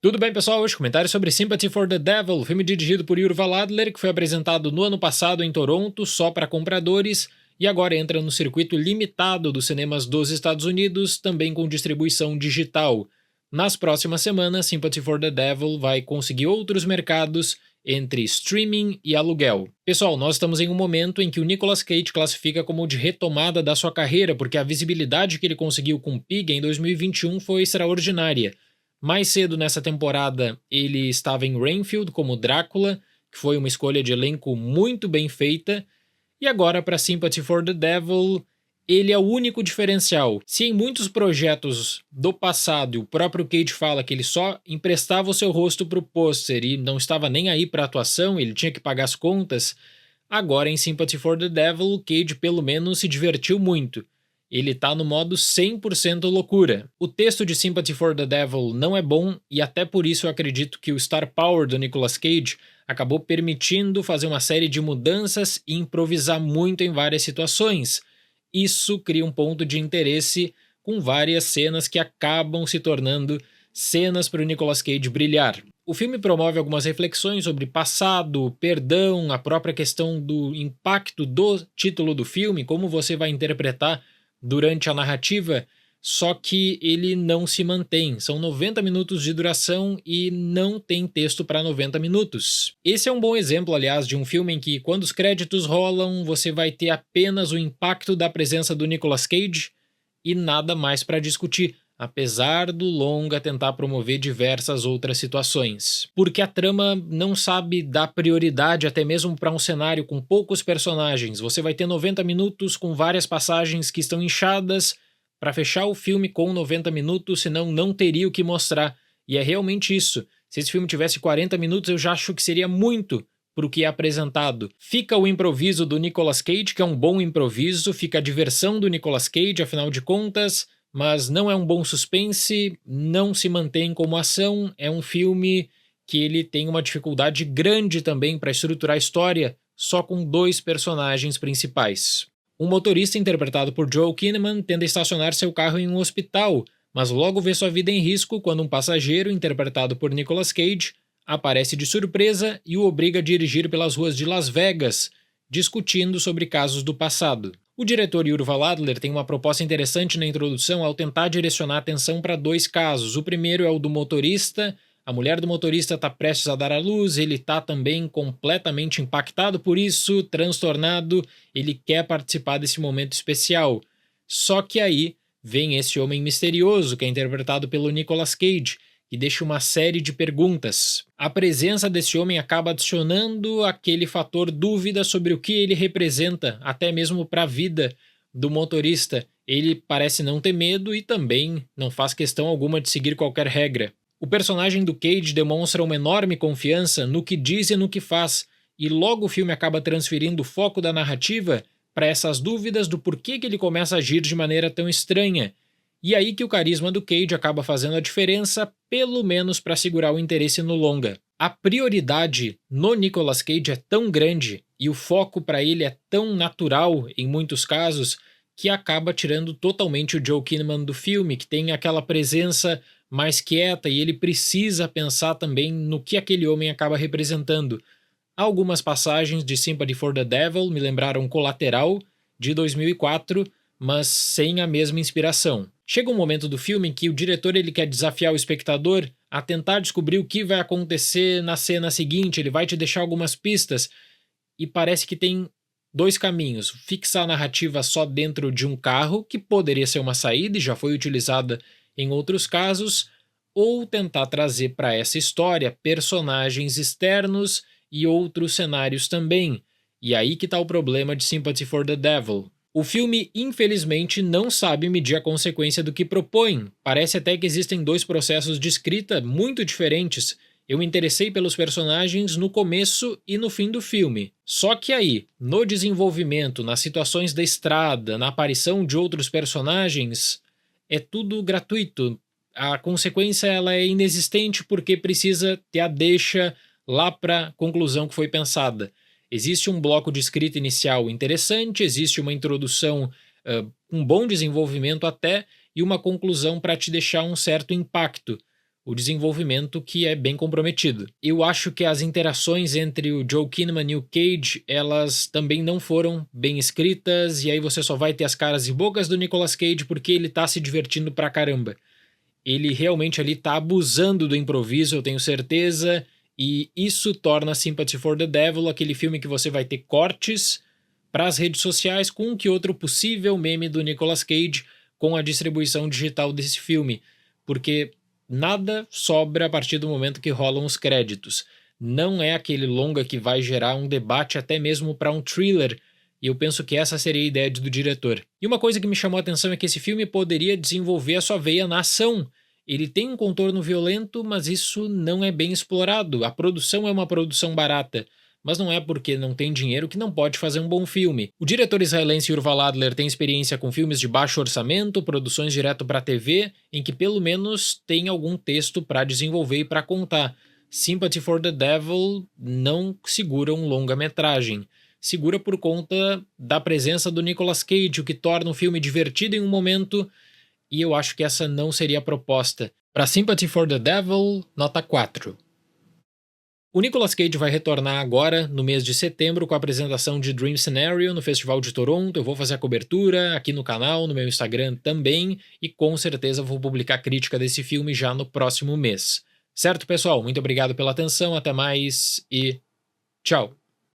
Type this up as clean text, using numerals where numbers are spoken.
Tudo bem, pessoal? Hoje comentário sobre Sympathy for the Devil, filme dirigido por Yurva Adler, que foi apresentado no ano passado em Toronto só para compradores e agora entra no circuito limitado dos cinemas dos Estados Unidos, também com distribuição digital. Nas próximas semanas, Sympathy for the Devil vai conseguir outros mercados entre streaming e aluguel. Pessoal, nós estamos em um momento em que o Nicolas Cage classifica como de retomada da sua carreira, porque a visibilidade que ele conseguiu com Pig em 2021 foi extraordinária. Mais cedo nessa temporada, ele estava em Renfield como Drácula, que foi uma escolha de elenco muito bem feita, e agora para Sympathy for the Devil, ele é o único diferencial. Se em muitos projetos do passado o próprio Cage fala que ele só emprestava o seu rosto para o pôster e não estava nem aí para a atuação, ele tinha que pagar as contas, agora em Sympathy for the Devil o Cage pelo menos se divertiu muito. Ele tá no modo 100% loucura. O texto de Sympathy for the Devil não é bom e até por isso eu acredito que o star power do Nicolas Cage acabou permitindo fazer uma série de mudanças e improvisar muito em várias situações. Isso cria um ponto de interesse com várias cenas que acabam se tornando cenas para o Nicolas Cage brilhar. O filme promove algumas reflexões sobre passado, perdão, a própria questão do impacto do título do filme, como você vai interpretar durante a narrativa, só que ele não se mantém. São 90 minutos de duração e não tem texto para 90 minutos. Esse é um bom exemplo, aliás, de um filme em que, quando os créditos rolam, você vai ter apenas o impacto da presença do Nicolas Cage e nada mais para discutir, apesar do longa tentar promover diversas outras situações. Porque a trama não sabe dar prioridade até mesmo para um cenário com poucos personagens. Você vai ter 90 minutos com várias passagens que estão inchadas para fechar o filme com 90 minutos, senão não teria o que mostrar. E é realmente isso. Se esse filme tivesse 40 minutos, eu já acho que seria muito para o que é apresentado. Fica o improviso do Nicolas Cage, que é um bom improviso, fica a diversão do Nicolas Cage, afinal de contas, mas não é um bom suspense, não se mantém como ação, é um filme que ele tem uma dificuldade grande também para estruturar a história, só com dois personagens principais. Um motorista interpretado por Joel Kinnaman tenta estacionar seu carro em um hospital, mas logo vê sua vida em risco quando um passageiro, interpretado por Nicolas Cage, aparece de surpresa e o obriga a dirigir pelas ruas de Las Vegas, discutindo sobre casos do passado. O diretor Yurva Adler tem uma proposta interessante na introdução ao tentar direcionar a atenção para dois casos. O primeiro é o do motorista. A mulher do motorista está prestes a dar à luz, ele está também completamente impactado por isso, transtornado, ele quer participar desse momento especial. Só que aí vem esse homem misterioso, que é interpretado pelo Nicolas Cage, e deixa uma série de perguntas. A presença desse homem acaba adicionando aquele fator dúvida sobre o que ele representa, até mesmo para a vida do motorista. Ele parece não ter medo e também não faz questão alguma de seguir qualquer regra. O personagem do Cage demonstra uma enorme confiança no que diz e no que faz, e logo o filme acaba transferindo o foco da narrativa para essas dúvidas do porquê que ele começa a agir de maneira tão estranha. E aí que o carisma do Cage acaba fazendo a diferença, pelo menos para segurar o interesse no longa. A prioridade no Nicolas Cage é tão grande e o foco para ele é tão natural em muitos casos que acaba tirando totalmente o Joel Kinnaman do filme, que tem aquela presença mais quieta e ele precisa pensar também no que aquele homem acaba representando. Algumas passagens de Sympathy for the Devil me lembraram Colateral, de 2004, mas sem a mesma inspiração. Chega um momento do filme em que o diretor ele quer desafiar o espectador a tentar descobrir o que vai acontecer na cena seguinte, ele vai te deixar algumas pistas, e parece que tem dois caminhos: fixar a narrativa só dentro de um carro, que poderia ser uma saída e já foi utilizada em outros casos, ou tentar trazer para essa história personagens externos e outros cenários também. E aí que está o problema de Sympathy for the Devil. O filme, infelizmente, não sabe medir a consequência do que propõe. Parece até que existem dois processos de escrita muito diferentes. Eu me interessei pelos personagens no começo e no fim do filme. Só que aí, no desenvolvimento, nas situações da estrada, na aparição de outros personagens, é tudo gratuito. A consequência ela é inexistente porque precisa ter a deixa lá para a conclusão que foi pensada. Existe um bloco de escrita inicial interessante, existe uma introdução, um bom desenvolvimento até, e uma conclusão para te deixar um certo impacto. o desenvolvimento que é bem comprometido. Eu acho que as interações entre o Joel Kinnaman e o Cage, elas também não foram bem escritas, e aí você só vai ter as caras e bocas do Nicolas Cage porque ele tá se divertindo pra caramba. Ele realmente ali tá abusando do improviso, eu tenho certeza, e isso torna Sympathy for the Devil aquele filme que você vai ter cortes para as redes sociais com um que outro possível meme do Nicolas Cage com a distribuição digital desse filme, porque nada sobra a partir do momento que rolam os créditos. Não é aquele longa que vai gerar um debate até mesmo para um thriller, e eu penso que essa seria a ideia do diretor. E uma coisa que me chamou a atenção é que esse filme poderia desenvolver a sua veia na ação. Ele tem um contorno violento, mas isso não é bem explorado. A produção é uma produção barata, mas não é porque não tem dinheiro que não pode fazer um bom filme. O diretor israelense Yurval Adler tem experiência com filmes de baixo orçamento, produções direto para TV, em que pelo menos tem algum texto para desenvolver e para contar. Sympathy for the Devil não segura um longa-metragem. Segura por conta da presença do Nicolas Cage, o que torna o filme divertido em um momento, e eu acho que essa não seria a proposta. Para Sympathy for the Devil, nota 4. O Nicolas Cage vai retornar agora, no mês de setembro, com a apresentação de Dream Scenario no Festival de Toronto. Eu vou fazer a cobertura aqui no canal, no meu Instagram também, e com certeza vou publicar crítica desse filme já no próximo mês. Certo, pessoal? Muito obrigado pela atenção, até mais e tchau!